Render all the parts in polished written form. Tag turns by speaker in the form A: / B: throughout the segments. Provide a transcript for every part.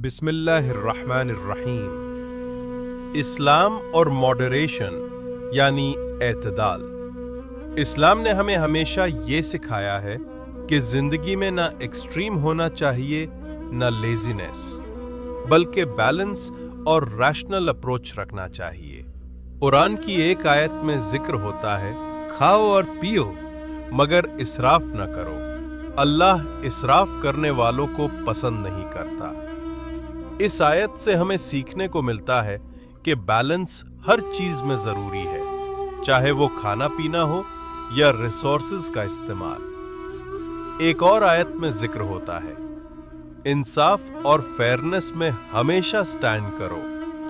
A: بسم اللہ الرحمن الرحیم۔ اسلام اور ماڈریشن یعنی اعتدال۔ اسلام نے ہمیں ہمیشہ یہ سکھایا ہے کہ زندگی میں نہ ایکسٹریم ہونا چاہیے نہ لیزینس، بلکہ بیلنس اور ریشنل اپروچ رکھنا چاہیے۔ قرآن کی ایک آیت میں ذکر ہوتا ہے، کھاؤ اور پیو مگر اسراف نہ کرو، اللہ اسراف کرنے والوں کو پسند نہیں کرتا۔ اس آیت سے ہمیں سیکھنے کو ملتا ہے کہ بیلنس ہر چیز میں ضروری ہے، چاہے وہ کھانا پینا ہو یا ریسورسز کا استعمال۔ ایک اور آیت میں ذکر ہوتا ہے، انصاف اور فیئرنس میں ہمیشہ سٹینڈ کرو،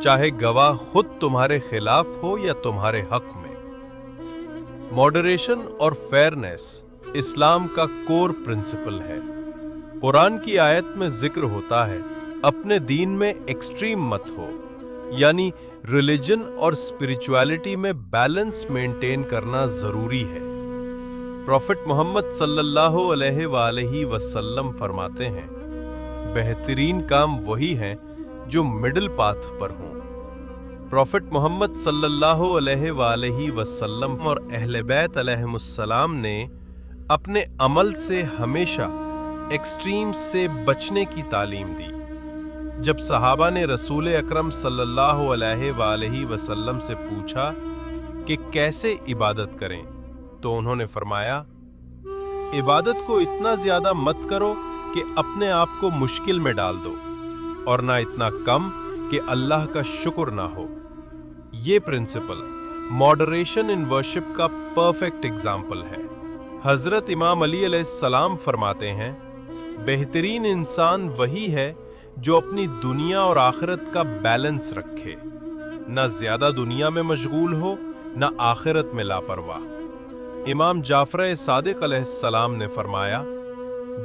A: چاہے گواہ خود تمہارے خلاف ہو یا تمہارے حق میں۔ ماڈریشن اور فیئرنس اسلام کا کور پرنسپل ہے۔ قرآن کی آیت میں ذکر ہوتا ہے، اپنے دین میں ایکسٹریم مت ہو، یعنی ریلیجن اور اسپرچویلٹی میں بیلنس مینٹین کرنا ضروری ہے۔ پروفٹ محمد صلی اللہ علیہ وآلہ وسلم فرماتے ہیں، بہترین کام وہی ہیں جو مڈل پاتھ پر ہوں۔ پروفٹ محمد صلی اللہ علیہ وآلہ وسلم اور اہل بیت علیہم السلام نے اپنے عمل سے ہمیشہ ایکسٹریم سے بچنے کی تعلیم دی۔ جب صحابہ نے رسول اکرم صلی اللہ علیہ وآلہ وسلم سے پوچھا کہ کیسے عبادت کریں، تو انہوں نے فرمایا، عبادت کو اتنا زیادہ مت کرو کہ اپنے آپ کو مشکل میں ڈال دو، اور نہ اتنا کم کہ اللہ کا شکر نہ ہو۔ یہ پرنسپل ماڈریشن ان ورشپ کا پرفیکٹ ایگزامپل ہے۔ حضرت امام علی علیہ السلام فرماتے ہیں، بہترین انسان وہی ہے جو اپنی دنیا اور آخرت کا بیلنس رکھے، نہ زیادہ دنیا میں مشغول ہو نہ آخرت میں لاپرواہ۔ امام جعفر صادق علیہ السلام نے فرمایا،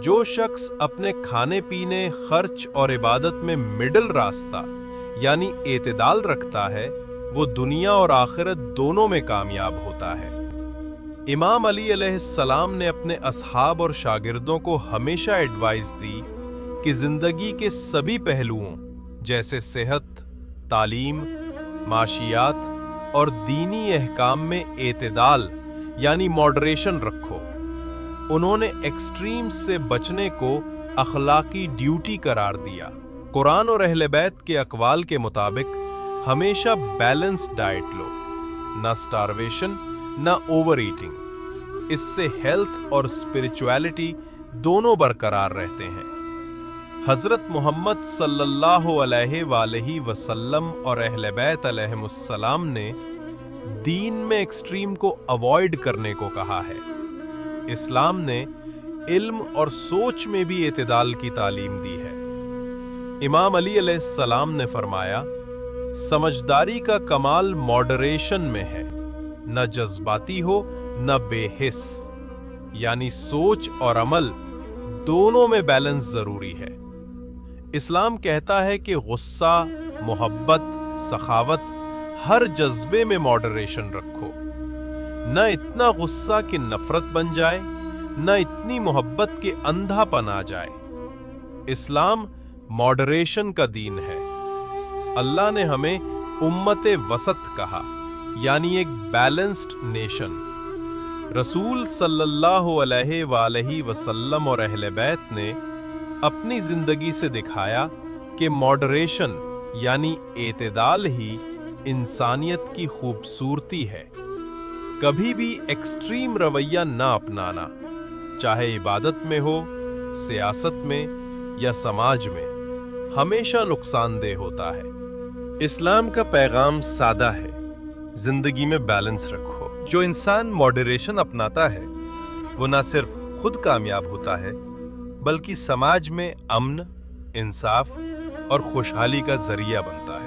A: جو شخص اپنے کھانے پینے، خرچ اور عبادت میں مڈل راستہ یعنی اعتدال رکھتا ہے، وہ دنیا اور آخرت دونوں میں کامیاب ہوتا ہے۔ امام علی علیہ السلام نے اپنے اصحاب اور شاگردوں کو ہمیشہ ایڈوائز دی کہ زندگی کے سبھی پہلوؤں جیسے صحت، تعلیم، معاشیات اور دینی احکام میں اعتدال یعنی ماڈریشن رکھو۔ انہوں نے ایکسٹریم سے بچنے کو اخلاقی ڈیوٹی قرار دیا۔ قرآن اور اہل بیت کے اقوال کے مطابق ہمیشہ بیلنس ڈائٹ لو، نہ سٹارویشن نہ اوور ایٹنگ۔ اس سے ہیلتھ اور اسپرچویلٹی دونوں برقرار رہتے ہیں۔ حضرت محمد صلی اللہ علیہ وآلہ وسلم اور اہل بیت علیہم السلام نے دین میں ایکسٹریم کو اوائڈ کرنے کو کہا ہے۔ اسلام نے علم اور سوچ میں بھی اعتدال کی تعلیم دی ہے۔ امام علی علیہ السلام نے فرمایا، سمجھداری کا کمال ماڈریشن میں ہے، نہ جذباتی ہو نہ بے حس، یعنی سوچ اور عمل دونوں میں بیلنس ضروری ہے۔ اسلام کہتا ہے کہ غصہ، محبت، سخاوت ہر جذبے میں ماڈریشن رکھو، نہ اتنا غصہ کہ نفرت بن جائے، نہ اتنی محبت کہ اندھا پن آ جائے۔ اسلام ماڈریشن کا دین ہے۔ اللہ نے ہمیں امت وسط کہا، یعنی ایک بیلنسڈ نیشن۔ رسول صلی اللہ علیہ وآلہ وسلم اور اہل بیت نے اپنی زندگی سے دکھایا کہ ماڈریشن یعنی اعتدال ہی انسانیت کی خوبصورتی ہے۔ کبھی بھی ایکسٹریم رویہ نہ اپنانا، چاہے عبادت میں ہو، سیاست میں یا سماج میں، ہمیشہ نقصان دہ ہوتا ہے۔ اسلام کا پیغام سادہ ہے، زندگی میں بیلنس رکھو۔ جو انسان ماڈریشن اپناتا ہے وہ نہ صرف خود کامیاب ہوتا ہے بلکہ سماج میں امن، انصاف اور خوشحالی کا ذریعہ بنتا ہے۔